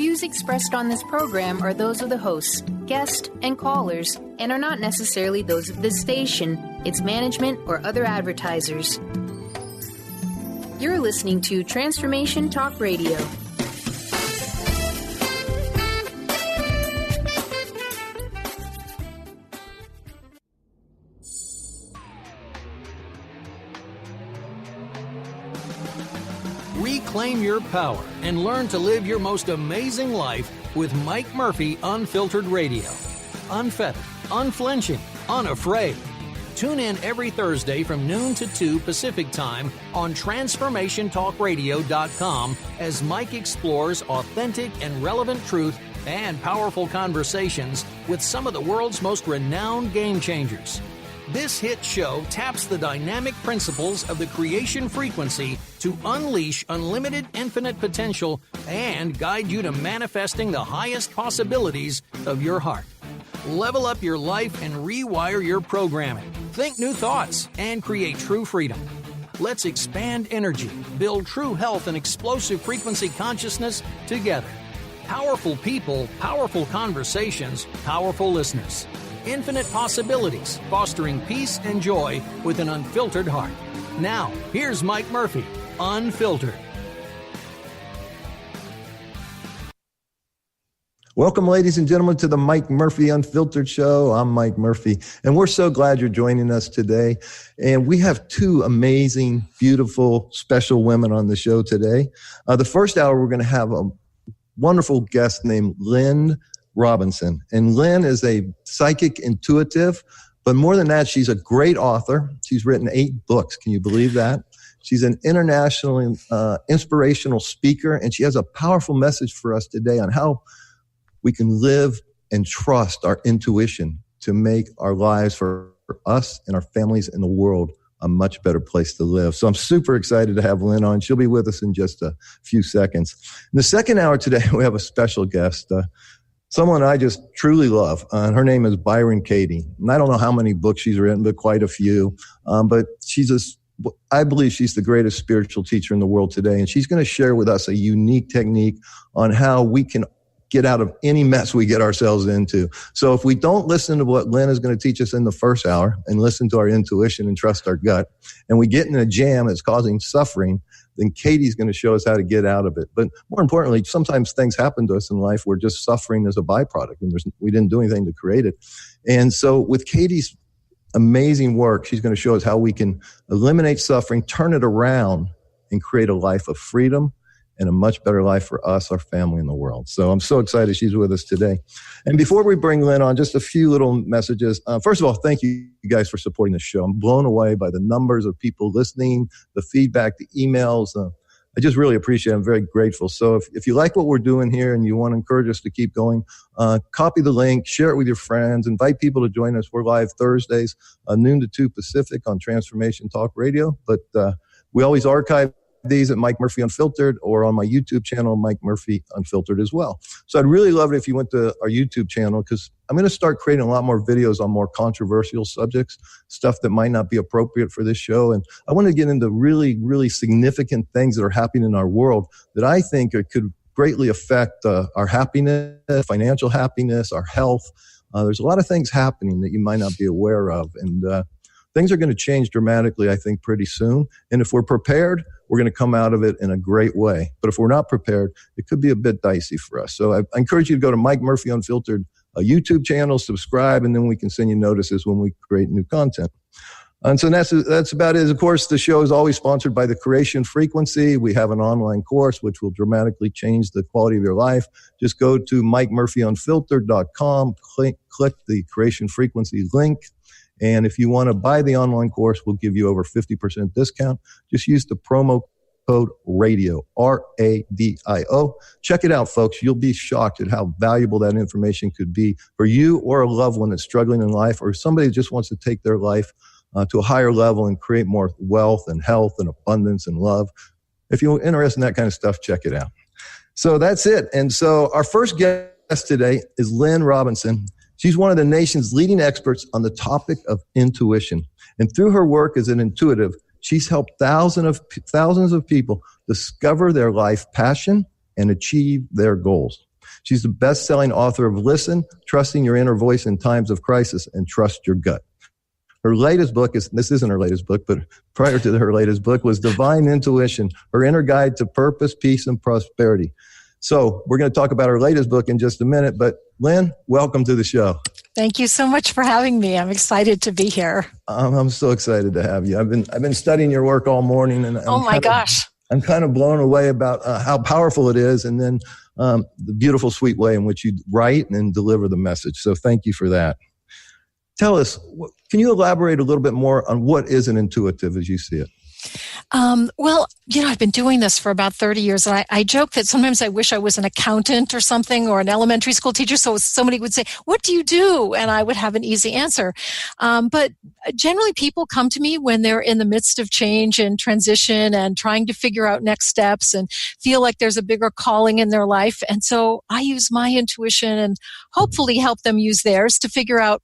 views expressed on this program are those of the hosts, guests, and callers, and are not necessarily those of this station, its management, or other advertisers. You're listening to Transformation Talk Radio. Reclaim your power and learn to live your most amazing life with Mike Murphy Unfiltered Radio. Unfettered, unflinching, unafraid. Tune in every Thursday from noon to 2 Pacific Time on TransformationTalkRadio.com as Mike explores authentic and relevant truth and powerful conversations with some of the world's most renowned game changers. This hit show taps the dynamic principles of the creation frequency to unleash unlimited infinite potential and guide you to manifesting the highest possibilities of your heart. Level up your life and rewire your programming. Think new thoughts and create true freedom. Let's expand energy, build true health and explosive frequency consciousness together. Powerful people, powerful conversations, powerful listeners. Infinite possibilities, fostering peace and joy with an unfiltered heart. Now, here's Mike Murphy, Unfiltered. Welcome, ladies and gentlemen, to the Mike Murphy Unfiltered Show. I'm Mike Murphy, and we're so glad you're joining us today. And we have two amazing, beautiful, special women on the show today. The first hour, we're going to have a wonderful guest named Lynn Robinson. And Lynn is a psychic intuitive, but more than that, she's a great author. She's written 8 books. Can you believe that? She's an internationally inspirational speaker, and she has a powerful message for us today on how we can live and trust our intuition to make our lives for us and our families and the world a much better place to live. So I'm super excited to have Lynn on. She'll be with us in just a few seconds. In the second hour today, we have a special guest, someone I just truly love. And her name is Byron Katie. And I don't know how many books she's written, but quite a few. But I believe she's the greatest spiritual teacher in the world today. And she's going to share with us a unique technique on how we can get out of any mess we get ourselves into. So if we don't listen to what Lynn is going to teach us in the first hour and listen to our intuition and trust our gut, and we get in a jam that's causing suffering, then Katie's going to show us how to get out of it. But more importantly, sometimes things happen to us in life where just suffering is a byproduct and we didn't do anything to create it. And so with Katie's amazing work, she's going to show us how we can eliminate suffering, turn it around, and create a life of freedom and a much better life for us, our family, and the world. So I'm so excited she's with us today. And before we bring Lynn on, just a few little messages. First of all, thank you guys for supporting this show. I'm blown away by the numbers of people listening, the feedback, the emails. I just really appreciate it. I'm very grateful. So if you like what we're doing here and you want to encourage us to keep going, copy the link, share it with your friends, invite people to join us. We're live Thursdays, noon to 2 Pacific on Transformation Talk Radio. But we always archive these at Mike Murphy Unfiltered or on my YouTube channel, Mike Murphy Unfiltered as well. So I'd really love it if you went to our YouTube channel, because I'm going to start creating a lot more videos on more controversial subjects, stuff that might not be appropriate for this show. And I want to get into really, really significant things that are happening in our world that I think could greatly affect our happiness, financial happiness, our health. There's a lot of things happening that you might not be aware of. And things are going to change dramatically, I think, pretty soon. And if we're prepared, we're going to come out of it in a great way. But if we're not prepared, it could be a bit dicey for us. So I encourage you to go to Mike Murphy Unfiltered YouTube channel, subscribe, and then we can send you notices when we create new content. And so that's about it. Of course, the show is always sponsored by the Creation Frequency. We have an online course which will dramatically change the quality of your life. Just go to MikeMurphyUnfiltered.com, click the Creation Frequency link. And if you want to buy the online course, we'll give you over 50% discount. Just use the promo code RADIO, RADIO. Check it out, folks. You'll be shocked at how valuable that information could be for you or a loved one that's struggling in life, or somebody that just wants to take their life to a higher level and create more wealth and health and abundance and love. If you're interested in that kind of stuff, check it out. So that's it. And so our first guest today is Lynn Robinson. She's one of the nation's leading experts on the topic of intuition. And through her work as an intuitive, she's helped thousands of people discover their life passion and achieve their goals. She's the best-selling author of Listen, Trusting Your Inner Voice in Times of Crisis, and Trust Your Gut. Her latest book this isn't her latest book, but prior to her latest book was Divine Intuition, Her Inner Guide to Purpose, Peace, and Prosperity. So we're going to talk about her latest book in just a minute, but Lynn, welcome to the show. Thank you so much for having me. I'm excited to be here. I'm so excited to have you. I've been studying your work all morning, and I'm kind of blown away about how powerful it is, and then the beautiful, sweet way in which you write and deliver the message. So thank you for that. Tell us, can you elaborate a little bit more on what is an intuitive as you see it? Well, I've been doing this for about 30 years, and I joke that sometimes I wish I was an accountant or something, or an elementary school teacher, so somebody would say, "What do you do?" And I would have an easy answer. But generally people come to me when they're in the midst of change and transition and trying to figure out next steps and feel like there's a bigger calling in their life. And so I use my intuition and hopefully help them use theirs to figure out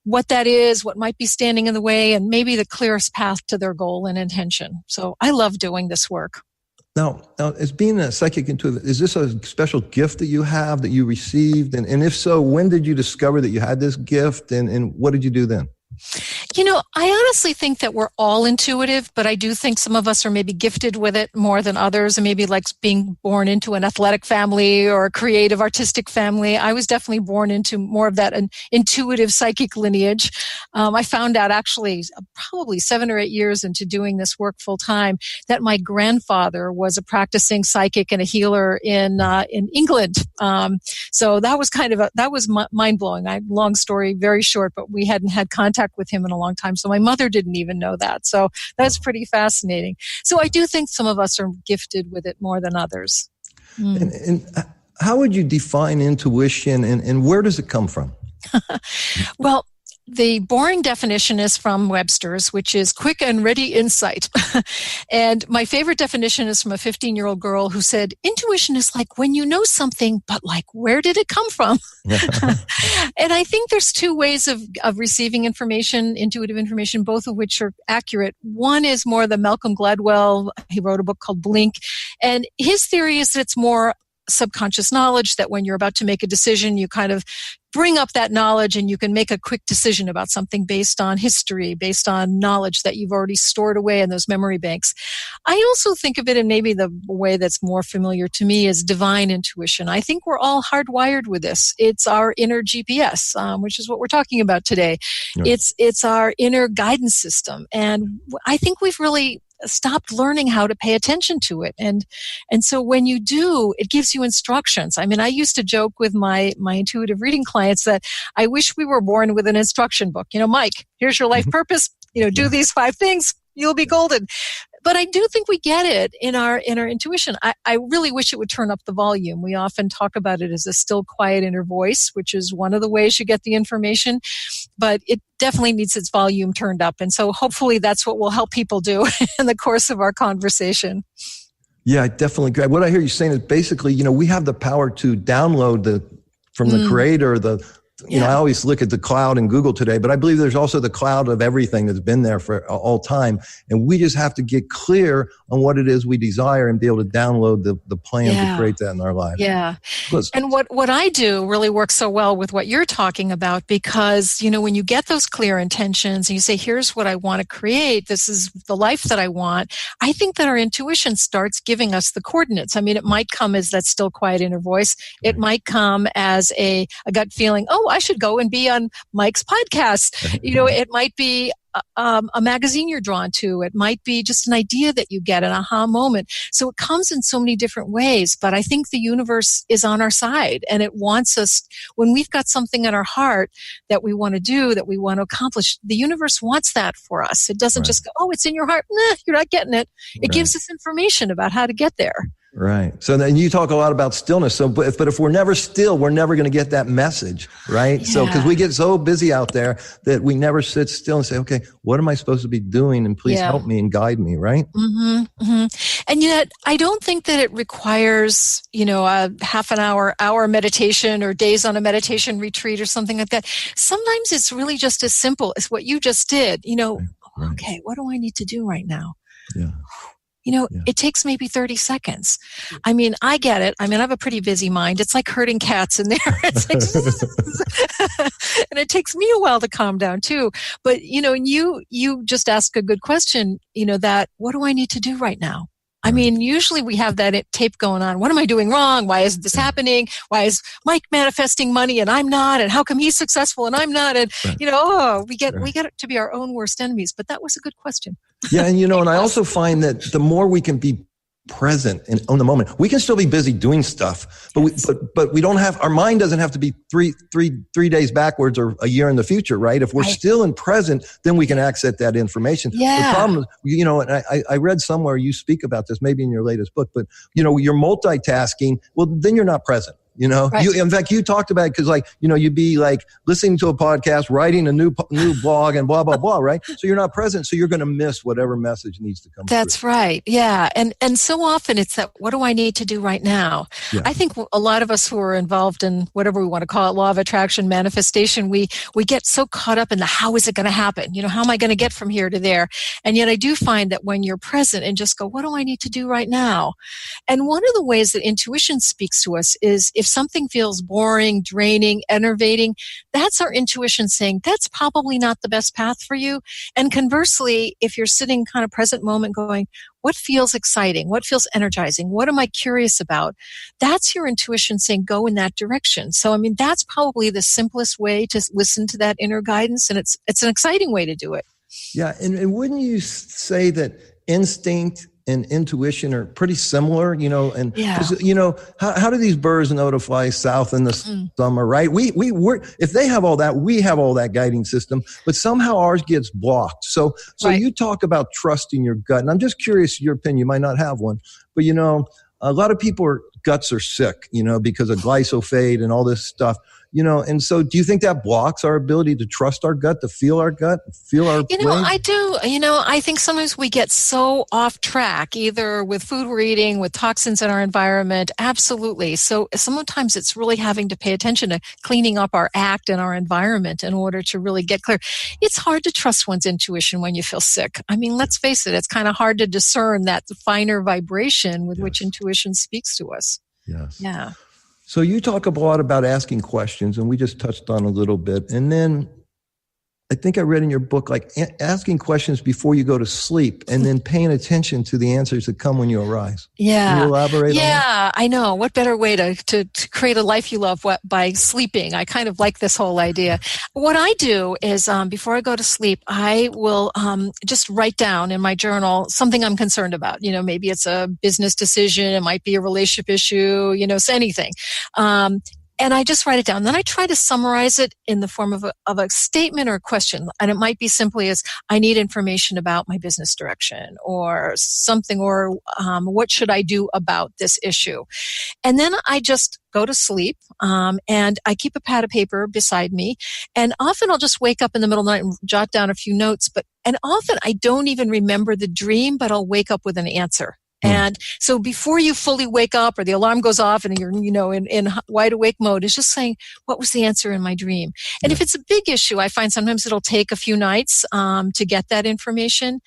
what that is, what might be standing in the way, and maybe the clearest path to their goal and intention. So I love doing this work. Now, as being a psychic intuitive, is this a special gift that you have, that you received? And if so, when did you discover that you had this gift, and what did you do then? I honestly think that we're all intuitive, but I do think some of us are maybe gifted with it more than others, and maybe like being born into an athletic family or a creative artistic family. I was definitely born into more of that an intuitive psychic lineage. I found out actually probably 7 or 8 years into doing this work full time that my grandfather was a practicing psychic and a healer in England. So that was mind blowing. Long story, very short, but we hadn't had contact with him in a long time. So my mother didn't even know that. So that's pretty fascinating. So I do think some of us are gifted with it more than others. And how would you define intuition, and where does it come from? Well, the boring definition is from Webster's, which is quick and ready insight. And my favorite definition is from a 15-year-old girl who said, intuition is like when you know something, but like, where did it come from? And I think there's two ways of receiving information, intuitive information, both of which are accurate. One is more the Malcolm Gladwell. He wrote a book called Blink. And his theory is that it's more subconscious knowledge, that when you're about to make a decision, you kind of bring up that knowledge and you can make a quick decision about something based on history, based on knowledge that you've already stored away in those memory banks. I also think of it in maybe the way that's more familiar to me as divine intuition. I think we're all hardwired with this. It's our inner GPS, which is what we're talking about today. Right. It's our inner guidance system. And I think we've really stopped learning how to pay attention to it. And so when you do, it gives you instructions. I mean, I used to joke with my intuitive reading clients that I wish we were born with an instruction book. Mike, here's your life purpose. Do these 5 things, you'll be golden. But I do think we get it in our intuition. I really wish it would turn up the volume. We often talk about it as a still, quiet inner voice, which is one of the ways you get the information. But it definitely needs its volume turned up. And so hopefully that's what we'll help people do in the course of our conversation. Yeah, I definitely agree. What I hear you saying is basically, we have the power to download from the creator, I always look at the cloud in Google today, but I believe there's also the cloud of everything that's been there for all time. And we just have to get clear on what it is we desire and be able to download the plan to create that in our lives. Yeah. And what I do really works so well with what you're talking about, because, when you get those clear intentions and you say, here's what I want to create, this is the life that I want, I think that our intuition starts giving us the coordinates. I mean, it might come as that still quiet inner voice. It might come as a gut feeling, I should go and be on Mike's podcast. It might be a magazine you're drawn to. It might be just an idea that you get, an aha moment. So it comes in so many different ways, but I think the universe is on our side, and it wants us, when we've got something in our heart that we want to do, that we want to accomplish, the universe wants that for us. It doesn't just go, it's in your heart. Nah, you're not getting it. It gives us information about how to get there. Right. So then you talk a lot about stillness. So, but if we're never still, we're never going to get that message, right? Yeah. So, because we get so busy out there that we never sit still and say, okay, what am I supposed to be doing? And please help me and guide me, right? Mm-hmm, mm-hmm. And yet, I don't think that it requires, a half an hour meditation or days on a meditation retreat or something like that. Sometimes it's really just as simple as what you just did. Okay, what do I need to do right now? Yeah. it takes maybe 30 seconds. I mean, I get it. I mean, I have a pretty busy mind. It's like herding cats in there. It's like, and it takes me a while to calm down too. But, you just ask a good question, that what do I need to do right now? I mean, usually we have that tape going on. What am I doing wrong? Why is this happening? Why is Mike manifesting money and I'm not? And how come he's successful and I'm not? And, we get to be our own worst enemies. But that was a good question. Yeah. And, and I also find that the more we can be present and own the moment, we can still be busy doing stuff, but we don't have, our mind doesn't have to be three days backwards or a year in the future, right? If we're still in present, then we can access that information. Yeah. The problem, and I read somewhere you speak about this, maybe in your latest book, but you're multitasking. Well, then you're not present. Right. In fact, you talked about it because you'd be like listening to a podcast, writing a new blog and blah, blah, blah, right? So you're not present. So you're going to miss whatever message needs to come That's through. right. Yeah. And so often it's that, what do I need to do right now? Yeah. I think a lot of us who are involved in whatever we want to call it, law of attraction, manifestation, we get so caught up in the, how is it going to happen? How am I going to get from here to there? And yet I do find that when you're present and just go, what do I need to do right now? And one of the ways that intuition speaks to us is if something feels boring, draining, enervating, that's our intuition saying that's probably not the best path for you. And conversely, if you're sitting kind of present moment going, what feels exciting? What feels energizing? What am I curious about? That's your intuition saying go in that direction. So, I mean, that's probably the simplest way to listen to that inner guidance. And it's an exciting way to do it. Yeah. And wouldn't you say that instinct and intuition are pretty similar, and how do these birds know to fly south in the summer, right? We're, if they have all that, we have all that guiding system, but somehow ours gets blocked. So right. You talk about trusting your gut, and I'm just curious your opinion. You might not have one, but a lot of people guts are sick, because of glyphosate and all this stuff. And so do you think that blocks our ability to trust our gut, to feel our gut, feel our way? I do. I think sometimes we get so off track, either with food we're eating, with toxins in our environment. Absolutely. So sometimes it's really having to pay attention to cleaning up our act and our environment in order to really get clear. It's hard to trust one's intuition when you feel sick. I mean, let's face it, it's kind of hard to discern that finer vibration with which intuition speaks to us. Yes. Yeah. So you talk a lot about asking questions, and we just touched on a little bit. And then I think I read in your book, like asking questions before you go to sleep and then paying attention to the answers that come when you arise. Yeah. Can you elaborate on that? Yeah, I know. What better way to create a life you love by sleeping? I kind of like this whole idea. What I do is before I go to sleep, I will just write down in my journal something I'm concerned about. Maybe it's a business decision. It might be a relationship issue, so anything. And I just write it down. Then I try to summarize it in the form of a statement or a question. And it might be simply as, I need information about my business direction or something, or what should I do about this issue? And then I just go to sleep, and I keep a pad of paper beside me. And often I'll just wake up in the middle of the night and jot down a few notes. And often I don't even remember the dream, but I'll wake up with an answer. And so before you fully wake up or the alarm goes off and you're, in wide awake mode, it's just saying, what was the answer in my dream? And if it's a big issue, I find sometimes it'll take a few nights to get that information.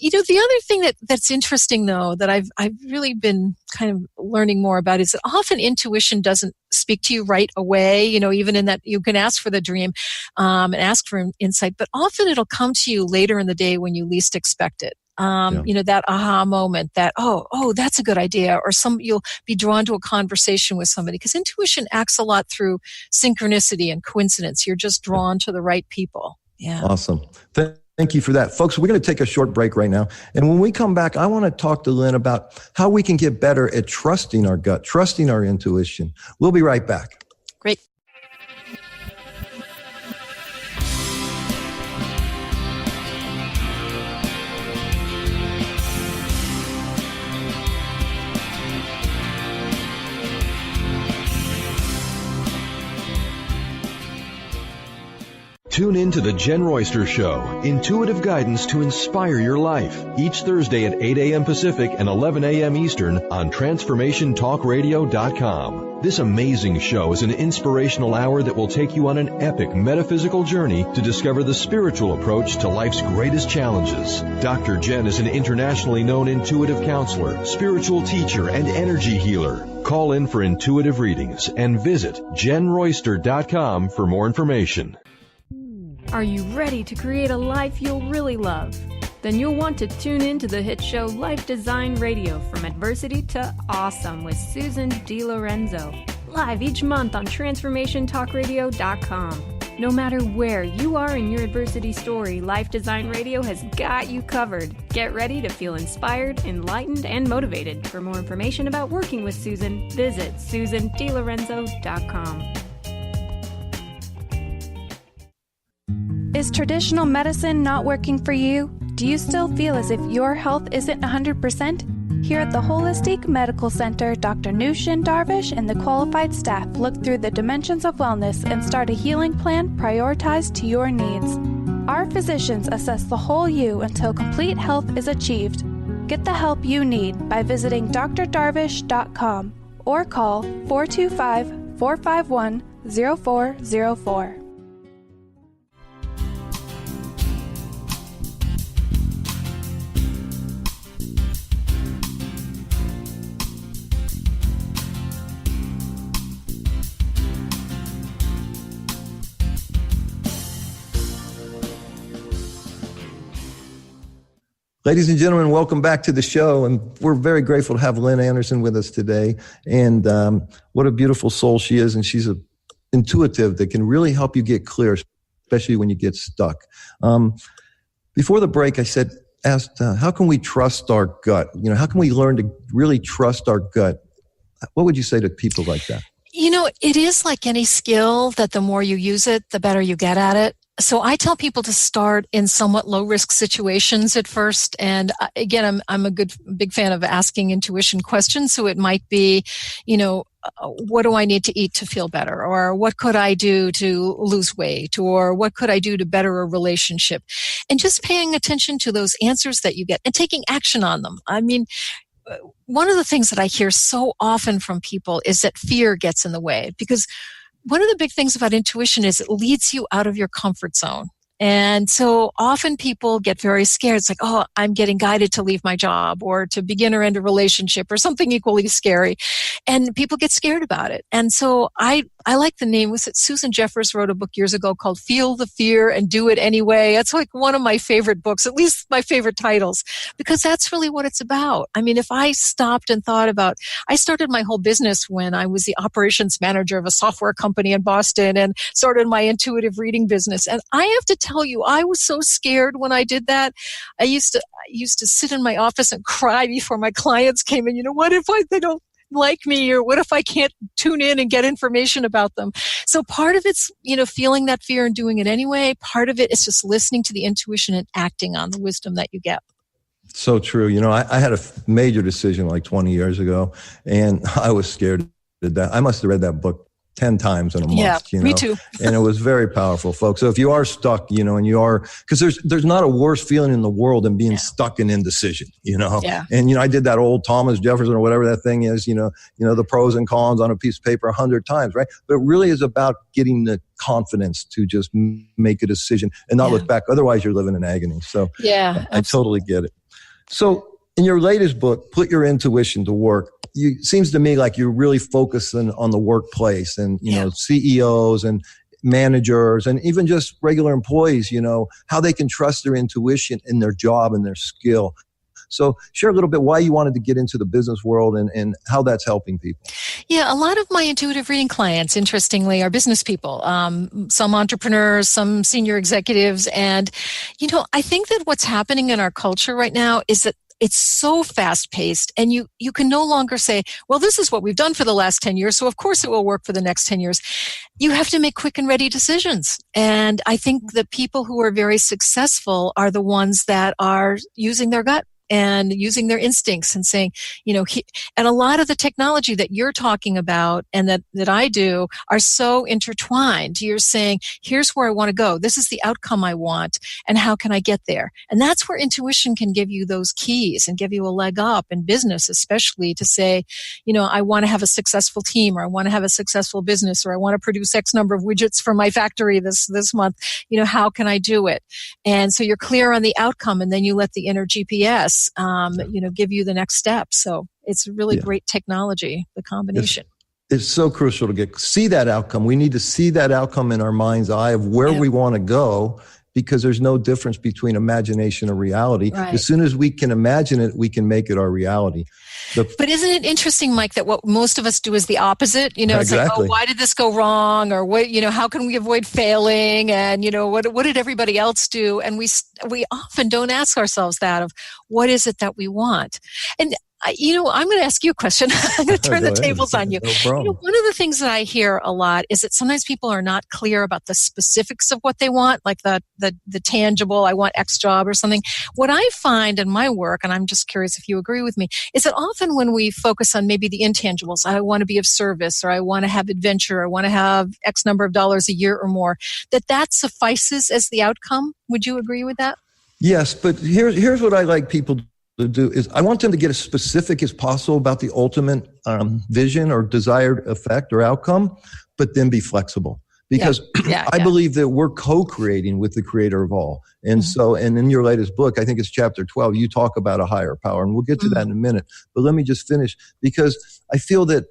The other thing that's interesting, though, that I've really been kind of learning more about is that often intuition doesn't speak to you right away, even in that you can ask for the dream and ask for insight, but often it'll come to you later in the day when you least expect it. That aha moment that, oh, that's a good idea. Or you'll be drawn to a conversation with somebody because intuition acts a lot through synchronicity and coincidence. You're just drawn to the right people. Yeah. Awesome. Thank you for that. Folks, we're going to take a short break right now. And when we come back, I want to talk to Lynn about how we can get better at trusting our gut, trusting our intuition. We'll be right back. Great. Tune in to The Jen Royster Show, intuitive guidance to inspire your life, each Thursday at 8 a.m. Pacific and 11 a.m. Eastern on TransformationTalkRadio.com. This amazing show is an inspirational hour that will take you on an epic metaphysical journey to discover the spiritual approach to life's greatest challenges. Dr. Jen is an internationally known intuitive counselor, spiritual teacher, and energy healer. Call in for intuitive readings and visit JenRoyster.com for more information. Are you ready to create a life you'll really love? Then you'll want to tune in to the hit show Life Design Radio, From Adversity to Awesome with Susan DiLorenzo. Live each month on TransformationTalkRadio.com. No matter where you are in your adversity story, Life Design Radio has got you covered. Get ready to feel inspired, enlightened, and motivated. For more information about working with Susan, visit SusanDiLorenzo.com. Is traditional medicine not working for you? Do you still feel as if your health isn't 100%? Here at the Holistic Medical Center, Dr. Nushin Darvish and the qualified staff look through the dimensions of wellness and start a healing plan prioritized to your needs. Our physicians assess the whole you until complete health is achieved. Get the help you need by visiting drdarvish.com or call 425-451-0404. Ladies and gentlemen, welcome back to the show. And we're very grateful to have Lynn Anderson with us today. And what a beautiful soul she is. And she's an intuitive that can really help you get clear, especially when you get stuck. Before the break, I asked, how can we trust our gut? You know, how can we learn to really trust our gut? What would you say to people like that? You know, it is like any skill that the more you use it, the better you get at it. So I tell people to start in somewhat low-risk situations at first. And again, I'm a big fan of asking intuition questions. So it might be, what do I need to eat to feel better? Or what could I do to lose weight? Or what could I do to better a relationship? And just paying attention to those answers that you get and taking action on them. I mean, one of the things that I hear so often from people is that fear gets in the way, because one of the big things about intuition is it leads you out of your comfort zone. And so often people get very scared. It's like, oh, I'm getting guided to leave my job or to begin or end a relationship or something equally scary. And people get scared about it. And so I like the name. Was it Susan Jeffers wrote a book years ago called Feel the Fear and Do It Anyway? That's like one of my favorite books, at least my favorite titles, because that's really what it's about. I mean, if I stopped and thought about, I started my whole business when I was the operations manager of a software company in Boston and started my intuitive reading business. And I have to tell you, I was so scared when I did that. I used to sit in my office and cry before my clients came in. What if they don't like me, or what if I can't tune in and get information about them? So part of it's, feeling that fear and doing it anyway. Part of it is just listening to the intuition and acting on the wisdom that you get. So true. I had a major decision like 20 years ago, and I was scared to death. I must have read that book 10 times in a month. Yeah, me too. And it was very powerful, folks. So if you are stuck, and you are, because there's not a worse feeling in the world than being stuck in indecision, Yeah. And, I did that old Thomas Jefferson or whatever that thing is, the pros and cons on a piece of paper 100 times, right? But it really is about getting the confidence to just make a decision and not look back. Otherwise, you're living in agony. So I totally get it. So in your latest book, Put Your Intuition to Work, it seems to me like you're really focusing on the workplace and, CEOs and managers and even just regular employees, how they can trust their intuition in their job and their skill. So share a little bit why you wanted to get into the business world and how that's helping people. Yeah, a lot of my intuitive reading clients, interestingly, are business people, some entrepreneurs, some senior executives. And, I think that what's happening in our culture right now is that it's so fast-paced, and you can no longer say, well, this is what we've done for the last 10 years, so of course it will work for the next 10 years. You have to make quick and ready decisions. And I think the people who are very successful are the ones that are using their gut and using their instincts and saying, and a lot of the technology that you're talking about and that I do are so intertwined. You're saying, here's where I want to go. This is the outcome I want. And how can I get there? And that's where intuition can give you those keys and give you a leg up in business, especially to say, I want to have a successful team, or I want to have a successful business, or I want to produce X number of widgets for my factory this month. How can I do it? And so you're clear on the outcome, and then you let the inner GPS, give you the next step. So it's really great technology, the combination. It's so crucial to see that outcome. We need to see that outcome in our mind's eye of where we want to go, because there's no difference between imagination and reality. Right. As soon as we can imagine it, we can make it our reality. But isn't it interesting, Mike, that what most of us do is the opposite? It's like, why did this go wrong? Or what, how can we avoid failing? And, what did everybody else do? And we often don't ask ourselves that of what is it that we want? And I'm going to ask you a question. I'm going to turn the tables on you. No problem. One of the things that I hear a lot is that sometimes people are not clear about the specifics of what they want, like the tangible, I want X job or something. What I find in my work, and I'm just curious if you agree with me, is that often when we focus on maybe the intangibles, I want to be of service, or I want to have adventure, or I want to have X number of dollars a year or more, that suffices as the outcome. Would you agree with that? Yes, but here's what I like people to do is I want them to get as specific as possible about the ultimate vision or desired effect or outcome, but then be flexible. Because I believe that we're co-creating with the creator of all. And so, and in your latest book, I think it's chapter 12, you talk about a higher power, and we'll get to that in a minute. But let me just finish, because I feel that,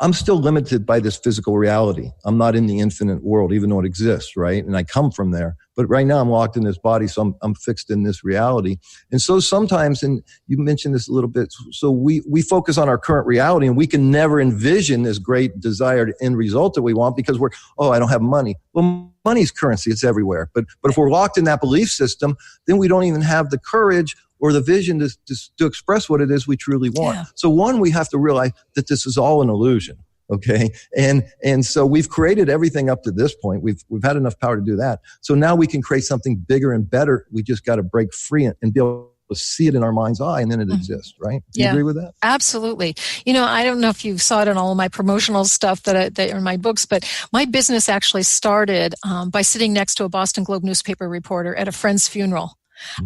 I'm still limited by this physical reality. I'm not in the infinite world, even though it exists, right? And I come from there. But right now I'm locked in this body, so I'm fixed in this reality. And so sometimes, and you mentioned this a little bit, so we focus on our current reality, and we can never envision this great desired end result that we want, because I don't have money. Well, money's currency. It's everywhere. But if we're locked in that belief system, then we don't even have the courage or the vision to express what it is we truly want. Yeah. So one, we have to realize that this is all an illusion. Okay. And so we've created everything up to this point. We've had enough power to do that. So now we can create something bigger and better. We just got to break free and be able to see it in our mind's eye, and then it exists, right? Do you agree with that? Absolutely. I don't know if you saw it in all of my promotional stuff that are in my books, but my business actually started by sitting next to a Boston Globe newspaper reporter at a friend's funeral.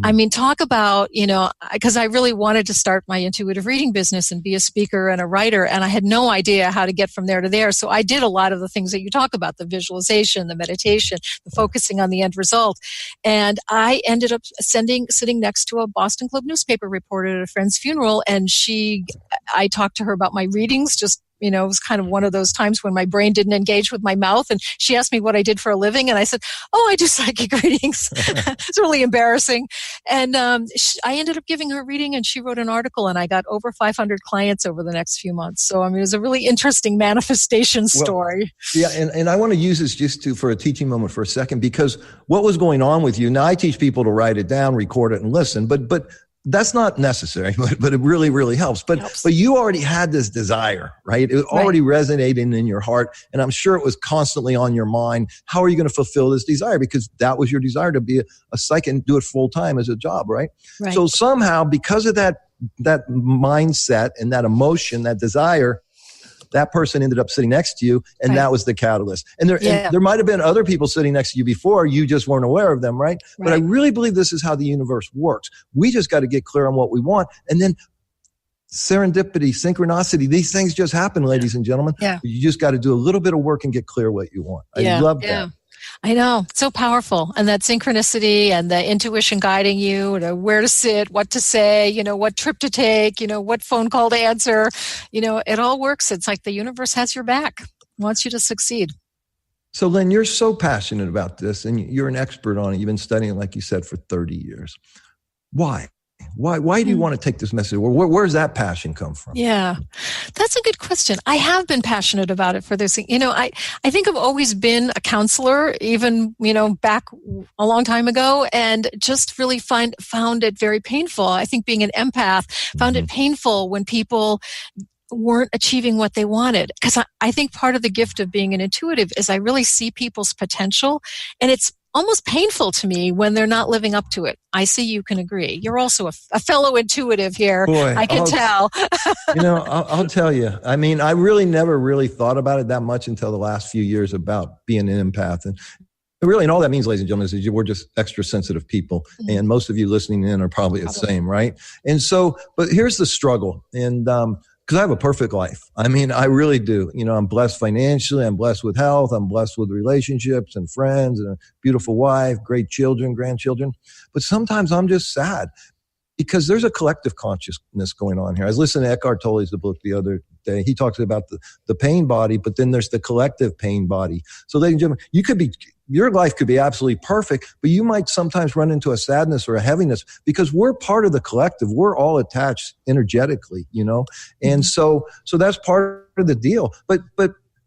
I mean, talk about, because I really wanted to start my intuitive reading business and be a speaker and a writer, and I had no idea how to get from there to there. So I did a lot of the things that you talk about, the visualization, the meditation, the focusing on the end result. And I ended up sitting next to a Boston Globe newspaper reporter at a friend's funeral, and I talked to her about my readings, just it was kind of one of those times when my brain didn't engage with my mouth. And she asked me what I did for a living. And I said, I do psychic readings. It's really embarrassing. And I ended up giving her a reading, and she wrote an article, and I got over 500 clients over the next few months. So, it was a really interesting manifestation story. Yeah. And I want to use this just for a teaching moment for a second, because what was going on with you, now I teach people to write it down, record it, and listen, but that's not necessary, but it really, really helps. But you already had this desire, right? It was already resonating in your heart. And I'm sure it was constantly on your mind. How are you going to fulfill this desire? Because that was your desire, to be a psychic and do it full time as a job, right? So somehow, because of that mindset and that emotion, that desire, that person ended up sitting next to you, and that was the catalyst. And there might have been other people sitting next to you before, you just weren't aware of them, right? But I really believe this is how the universe works. We just got to get clear on what we want, and then serendipity, synchronicity, these things just happen, ladies and gentlemen. Yeah. You just got to do a little bit of work and get clear what you want. I love that. I know. It's so powerful. And that synchronicity and the intuition guiding you to where to sit, what to say, what trip to take, what phone call to answer, it all works. It's like the universe has your back, wants you to succeed. So Lynn, you're so passionate about this, and you're an expert on it. You've been studying, like you said, for 30 years. Why? Why do you want to take this message? Where's that passion come from? Yeah, that's a good question. I have been passionate about it for this. I think I've always been a counselor, even, back a long time ago, and just really found it very painful. I think being an empath, found it painful when people weren't achieving what they wanted. Because I think part of the gift of being an intuitive is I really see people's potential, and it's almost painful to me when they're not living up to it. I see you can agree. You're also a fellow intuitive here. Boy, I can tell. I'll tell you. I mean, I really never really thought about it that much until the last few years about being an empath. And really, and all that means, ladies and gentlemen, is we're just extra sensitive people. Mm-hmm. And most of you listening in are probably the same, right? And so, but here's the struggle. And, because I have a perfect life. I mean, I really do. I'm blessed financially. I'm blessed with health. I'm blessed with relationships and friends and a beautiful wife, great children, grandchildren. But sometimes I'm just sad because there's a collective consciousness going on here. I was listening to Eckhart Tolle's book the other day. He talks about the pain body, but then there's the collective pain body. So ladies and gentlemen, your life could be absolutely perfect, but you might sometimes run into a sadness or a heaviness because we're part of the collective. We're all attached energetically, and so that's part of the deal. But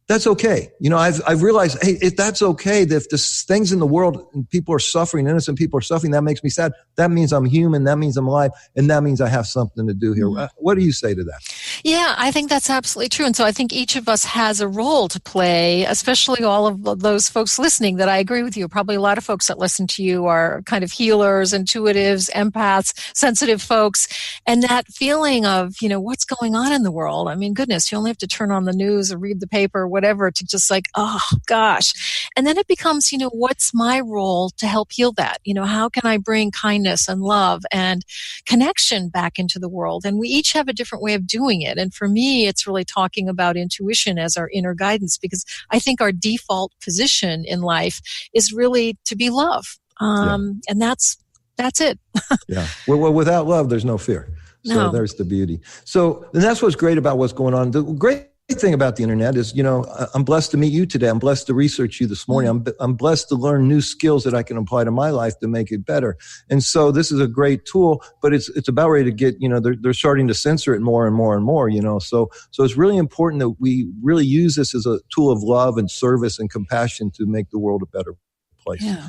that's okay. I've realized, hey, if that's okay, that if there's things in the world and people are suffering, innocent people are suffering, that makes me sad. That means I'm human. That means I'm alive. And that means I have something to do here. Mm-hmm. What do you say to that? Yeah, I think that's absolutely true. And so I think each of us has a role to play, especially all of those folks listening that I agree with you. Probably a lot of folks that listen to you are kind of healers, intuitives, empaths, sensitive folks. And that feeling of, what's going on in the world. I mean, goodness, you only have to turn on the news or read the paper, whatever, to just like, oh gosh. And then it becomes, what's my role to help heal that? How can I bring kindness and love and connection back into the world? And we each have a different way of doing it. And for me, it's really talking about intuition as our inner guidance, because I think our default position in life is really to be love. And that's it. Yeah. Well, without love, there's no fear. So there's the beauty. So, and that's what's great about what's going on. The great thing about the internet is, I'm blessed to meet you today. I'm blessed to research you this morning. I'm blessed to learn new skills that I can apply to my life to make it better. And so this is a great tool, but it's about ready to get, they're starting to censor it more and more and more, So it's really important that we really use this as a tool of love and service and compassion to make the world a better place. Yeah.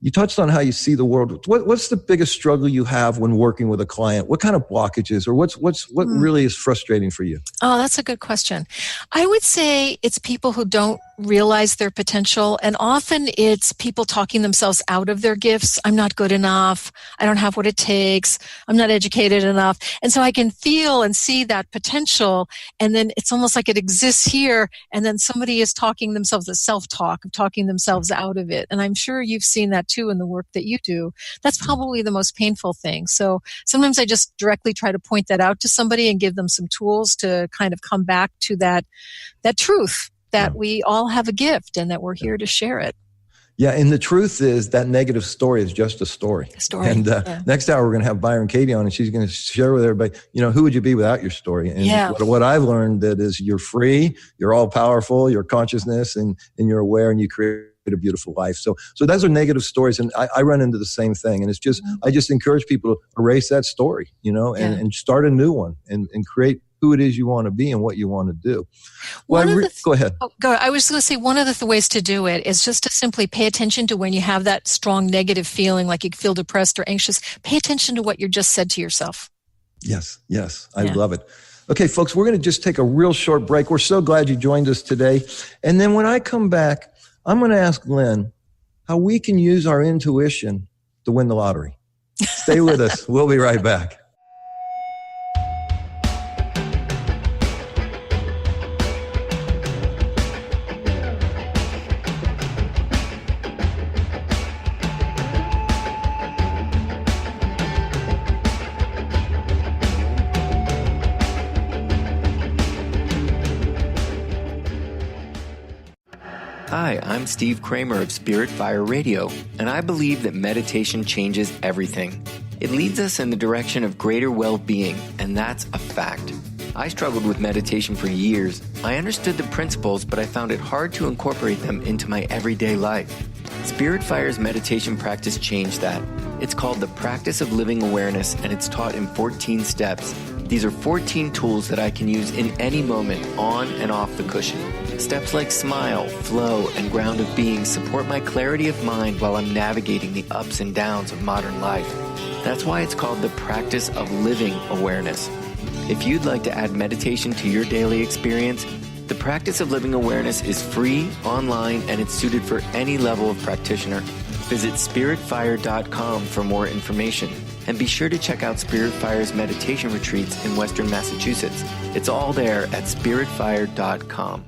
You touched on how you see the world. What's the biggest struggle you have when working with a client? What kind of blockages, or what really is frustrating for you? Oh, that's a good question. I would say it's people who don't realize their potential, and often it's people talking themselves out of their gifts. I'm not good enough. I don't have what it takes. I'm not educated enough. And so I can feel and see that potential, and then it's almost like it exists here, and then somebody is talking themselves, a self-talk of talking themselves out of it. And I'm sure you've seen that too in the work that you do. That's probably the most painful thing. So sometimes I just directly try to point that out to somebody and give them some tools to kind of come back to that truth that we all have a gift and that we're here to share it. Yeah, and the truth is that negative story is just a story. And next hour we're going to have Byron Katie on, and she's going to share with everybody, who would you be without your story? And what I've learned that is you're free, you're all powerful, your consciousness, and you're aware, and you create a beautiful life. So those are negative stories, and I run into the same thing. And it's just, I just encourage people to erase that story, and start a new one and create who it is you want to be and what you want to do. Well, go ahead. I was going to say one of the ways to do it is just to simply pay attention to when you have that strong negative feeling, like you feel depressed or anxious. Pay attention to what you just said to yourself. Yes. I love it. Okay, folks, we're going to just take a real short break. We're so glad you joined us today. And then when I come back, I'm going to ask Lynn how we can use our intuition to win the lottery. Stay with us. We'll be right back. Hi, I'm Steve Kramer of Spirit Fire Radio, and I believe that meditation changes everything. It leads us in the direction of greater well-being, and that's a fact. I struggled with meditation for years. I understood the principles, but I found it hard to incorporate them into my everyday life. Spirit Fire's meditation practice changed that. It's called the Practice of Living Awareness, and it's taught in 14 steps. These are 14 tools that I can use in any moment, on and off the cushion. Steps like smile, flow, and ground of being support my clarity of mind while I'm navigating the ups and downs of modern life. That's why it's called the Practice of Living Awareness. If you'd like to add meditation to your daily experience, The practice of living awareness is free, online, and it's suited for any level of practitioner. Visit spiritfire.com for more information. And be sure to check out Spirit Fire's meditation retreats in Western Massachusetts. It's all there at spiritfire.com.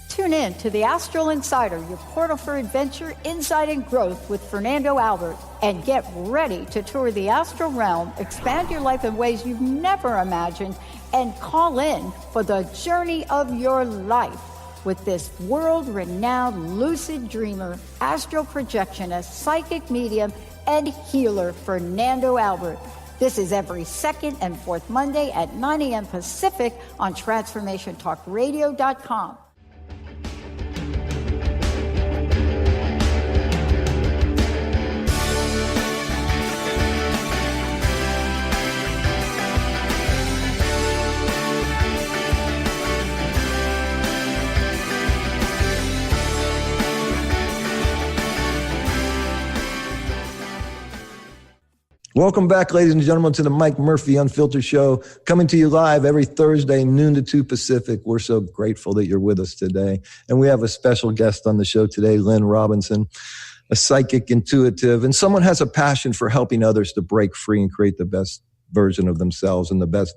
Tune in to the Astral Insider, your portal for adventure, insight, and growth with Fernando Albert. And get ready to tour the astral realm, expand your life in ways you've never imagined, and call in for the journey of your life with this world-renowned lucid dreamer, astral projectionist, psychic medium, and healer, Fernando Albert. This is every second and fourth Monday at 9 a.m. Pacific on TransformationTalkRadio.com. Welcome back, ladies and gentlemen, to the Mike Murphy Unfiltered Show, coming to you live every Thursday, noon to 2 Pacific. We're so grateful that you're with us today. And we have a special guest on the show today, Lynn Robinson, a psychic intuitive, and someone has a passion for helping others to break free and create the best version of themselves and the best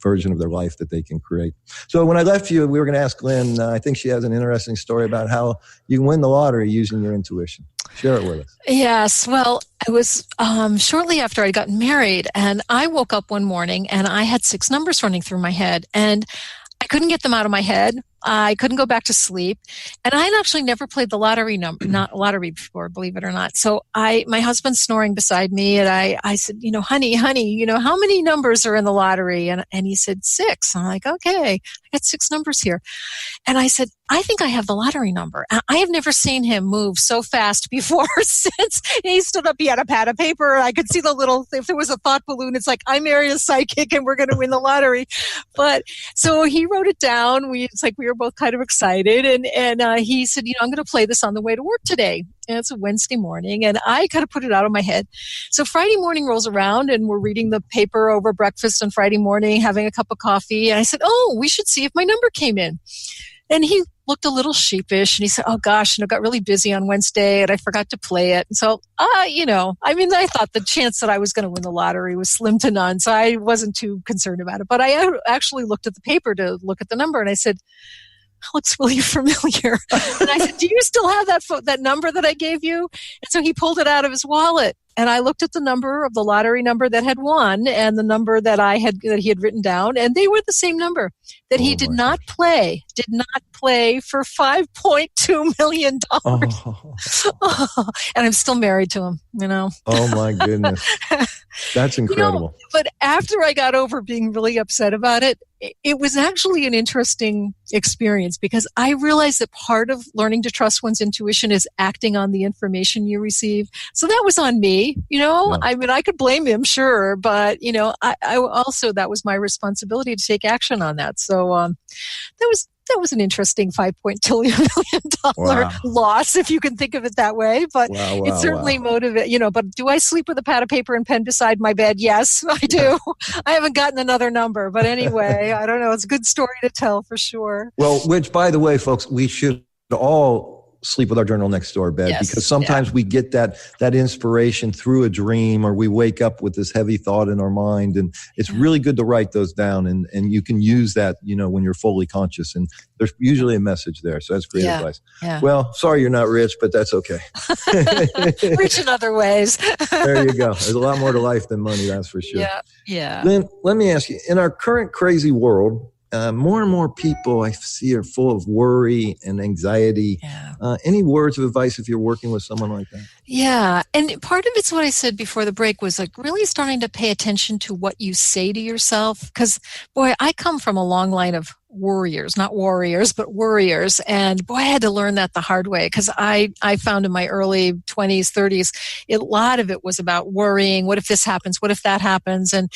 version of their life that they can create. So when I left you, we were going to ask Lynn, I think she has an interesting story about how you can win the lottery using your intuition. Share it with us. Yes. Well, it was shortly after I'd gotten married, and I woke up one morning and I had 6 numbers running through my head, and I couldn't get them out of my head. I couldn't go back to sleep. And I had actually never played the lottery lottery before, believe it or not. So my husband's snoring beside me, and I said, honey, how many numbers are in the lottery? And he said 6. I'm like, okay, I got 6 numbers here. And I said, I think I have the lottery number. I have never seen him move so fast before since he stood up. He had a pad of paper. I could see the little, if there was a thought balloon, it's like, I married a psychic and we're going to win the lottery. But so he wrote it down. We were both kind of excited. And he said, I'm going to play this on the way to work today. And it's a Wednesday morning, and I kind of put it out of my head. So Friday morning rolls around, and we're reading the paper over breakfast on Friday morning, having a cup of coffee. And I said, we should see if my number came in. And he looked a little sheepish, and he said, oh gosh, got really busy on Wednesday and I forgot to play it. And so, I thought the chance that I was going to win the lottery was slim to none. So I wasn't too concerned about it. But I actually looked at the paper to look at the number, and I said, looks really familiar. And I said, do you still have that number that I gave you? And so he pulled it out of his wallet, and I looked at the number of the lottery number that had won and the number that he had written down, and they were the same number that he did not play for $5.2 million. And I'm still married to him, Oh my goodness. That's incredible. But after I got over being really upset about it, it was actually an interesting experience, because I realized that part of learning to trust one's intuition is acting on the information you receive. So that was on me, Yeah. I could blame him, sure, but, I also, that was my responsibility to take action on that. So that was an interesting $5.2 million loss, if you can think of it that way. But it certainly motivated, but do I sleep with a pad of paper and pen beside my bed? Yes, I do. I haven't gotten another number. But anyway, I don't know. It's a good story to tell for sure. Well, which, by the way, folks, we should all sleep with our journal next to our bed, because sometimes we get that inspiration through a dream, or we wake up with this heavy thought in our mind, and it's really good to write those down, and you can use that, when you're fully conscious, and there's usually a message there. So that's great advice. Yeah. Well, sorry you're not rich, but that's okay. Rich in other ways. There you go. There's a lot more to life than money, that's for sure. Yeah. Lynn, let me ask you, in our current crazy world, more and more people I see are full of worry and anxiety. Yeah. Any words of advice if you're working with someone like that? Yeah. And part of it's what I said before the break was really starting to pay attention to what you say to yourself. Because, boy, I come from a long line of worriers, not warriors, but worriers. And boy, I had to learn that the hard way, because I found in my early 20s, 30s, a lot of it was about worrying. What if this happens? What if that happens? And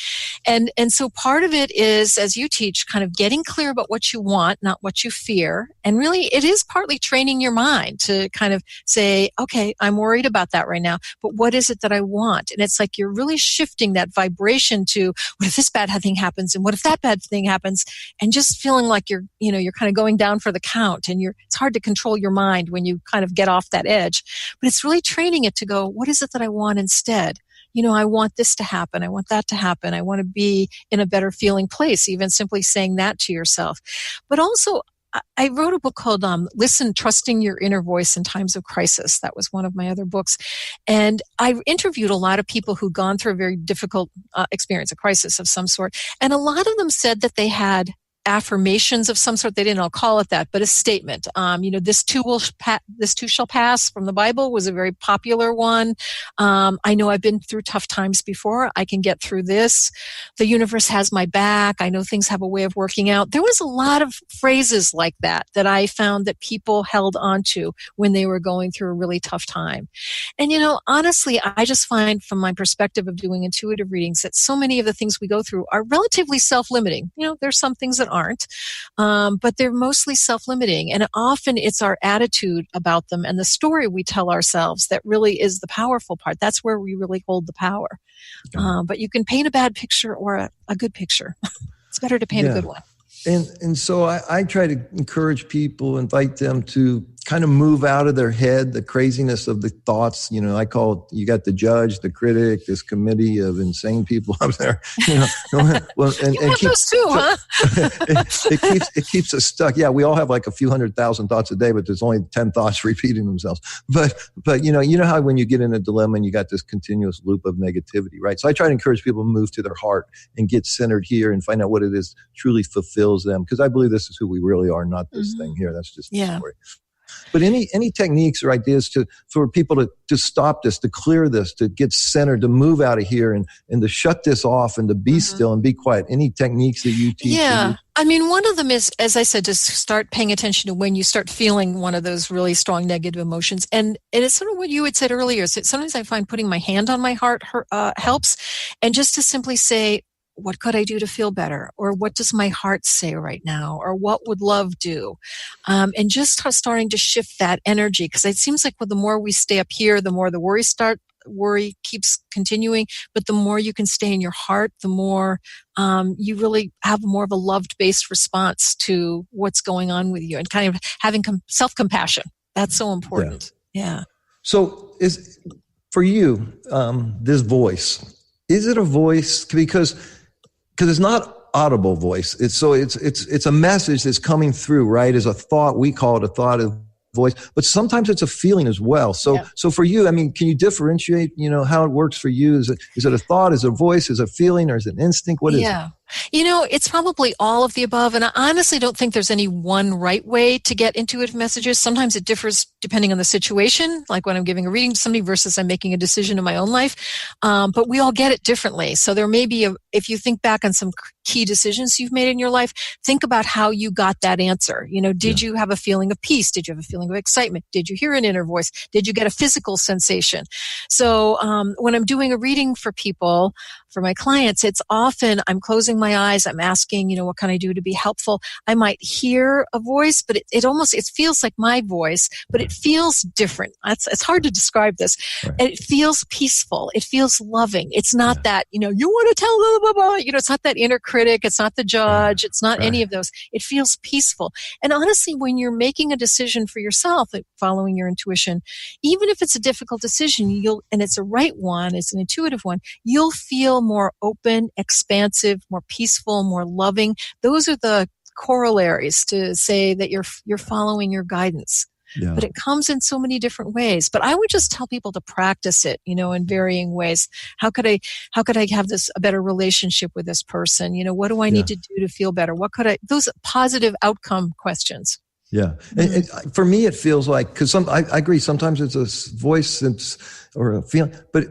so part of it is, as you teach, kind of getting clear about what you want, not what you fear. And really, it is partly training your mind to kind of say, okay, I'm worried about about that right now, but what is it that I want? And it's like you're really shifting that vibration to, what if this bad thing happens? And what if that bad thing happens? And just feeling like you're kind of going down for the count, and it's hard to control your mind when you kind of get off that edge. But it's really training it to go, what is it that I want instead? I want this to happen. I want that to happen. I want to be in a better feeling place, even simply saying that to yourself. But also, I wrote a book called Listen, Trusting Your Inner Voice in Times of Crisis. That was one of my other books. And I interviewed a lot of people who'd gone through a very difficult experience, a crisis of some sort. And a lot of them said that they had affirmations of some sort. They didn't all call it that, but a statement. This too shall pass from the Bible was a very popular one. I know I've been through tough times before. I can get through this. The universe has my back. I know things have a way of working out. There was a lot of phrases like that I found that people held onto when they were going through a really tough time. And, honestly, I just find from my perspective of doing intuitive readings that so many of the things we go through are relatively self-limiting. There's some things that aren't, but they're mostly self-limiting. And often it's our attitude about them and the story we tell ourselves that really is the powerful part. That's where we really hold the power. But you can paint a bad picture or a good picture. It's better to paint a good one. And so I try to encourage people, invite them to kind of move out of their head, the craziness of the thoughts. I call it, you got the judge, the critic, this committee of insane people up there. Well, and have those too, huh? it keeps us stuck. Yeah, we all have like a few 100,000 thoughts a day, but there's only 10 thoughts repeating themselves. But you know how when you get in a dilemma and you got this continuous loop of negativity, right? So I try to encourage people to move to their heart and get centered here and find out what it is truly fulfills them, because I believe this is who we really are, not this thing here. That's just the story. But any techniques or ideas for people to stop this, to clear this, to get centered, to move out of here and to shut this off and to be still and be quiet? Any techniques that you teach? Yeah. I mean, one of them is, as I said, to start paying attention to when you start feeling one of those really strong negative emotions. And it's sort of what you had said earlier. So sometimes I find putting my hand on my heart helps. And just to simply say, what could I do to feel better? Or what does my heart say right now? Or what would love do? And just starting to shift that energy. Because it seems like the more we stay up here, the more the worry keeps continuing. But the more you can stay in your heart, the more you really have more of a love-based response to what's going on with you, and kind of having self-compassion. That's so important. Yeah. So for you, this voice, is it a voice? Because it's not audible voice. It's a message that's coming through, right? As a thought, we call it a thought of voice, but sometimes it's a feeling as well. So for you, I mean, can you differentiate, how it works for you? Is it a thought? Is it a voice? Is it a feeling? Or is it an instinct? What is it? It's probably all of the above. And I honestly don't think there's any one right way to get intuitive messages. Sometimes it differs depending on the situation, like when I'm giving a reading to somebody versus I'm making a decision in my own life. But we all get it differently. So there may be, if you think back on some key decisions you've made in your life, think about how you got that answer. Did you have a feeling of peace? Did you have a feeling of excitement? Did you hear an inner voice? Did you get a physical sensation? So when I'm doing a reading for people, for my clients, it's often I'm closing my eyes, I'm asking, what can I do to be helpful? I might hear a voice, but it feels like my voice, but it feels different. It's hard to describe this. Right. And it feels peaceful. It feels loving. It's not that, you want to tell blah, blah, blah. It's not that inner critic. It's not the judge. It's not any of those. It feels peaceful. And honestly, when you're making a decision for yourself, following your intuition, even if it's a difficult decision, and it's a right one, it's an intuitive one, you'll feel more open, expansive, more peaceful, more loving. Those are the corollaries to say that you're following your guidance. Yeah. But it comes in so many different ways. But I would just tell people to practice it, in varying ways. How could I have a better relationship with this person? What do I need to do to feel better? Those positive outcome questions. Yeah. And for me, it feels like, because I agree, sometimes it's a voice or a feeling, but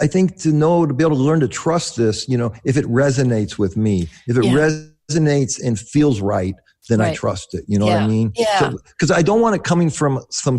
I think to be able to learn to trust this, if it resonates with me, if it resonates and feels right, then I trust it. You know what I mean? Yeah. Because I don't want it coming from some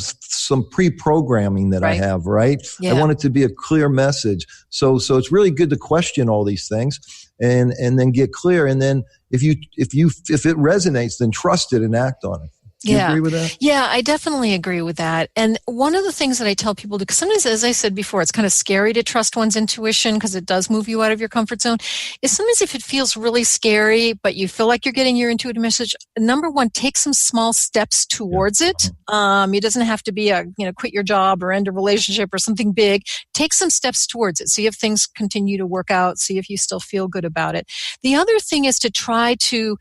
pre-programming that I have, right? Yeah. I want it to be a clear message. So it's really good to question all these things and then get clear. And then if it resonates, then trust it and act on it. Do you agree with that? Yeah, I definitely agree with that. And one of the things that I tell people to, because sometimes, as I said before, it's kind of scary to trust one's intuition because it does move you out of your comfort zone, is sometimes if it feels really scary, but you feel like you're getting your intuitive message, number one, take some small steps towards it. It doesn't have to be quit your job or end a relationship or something big. Take some steps towards it. See if things continue to work out. See if you still feel good about it. The other thing is to try to,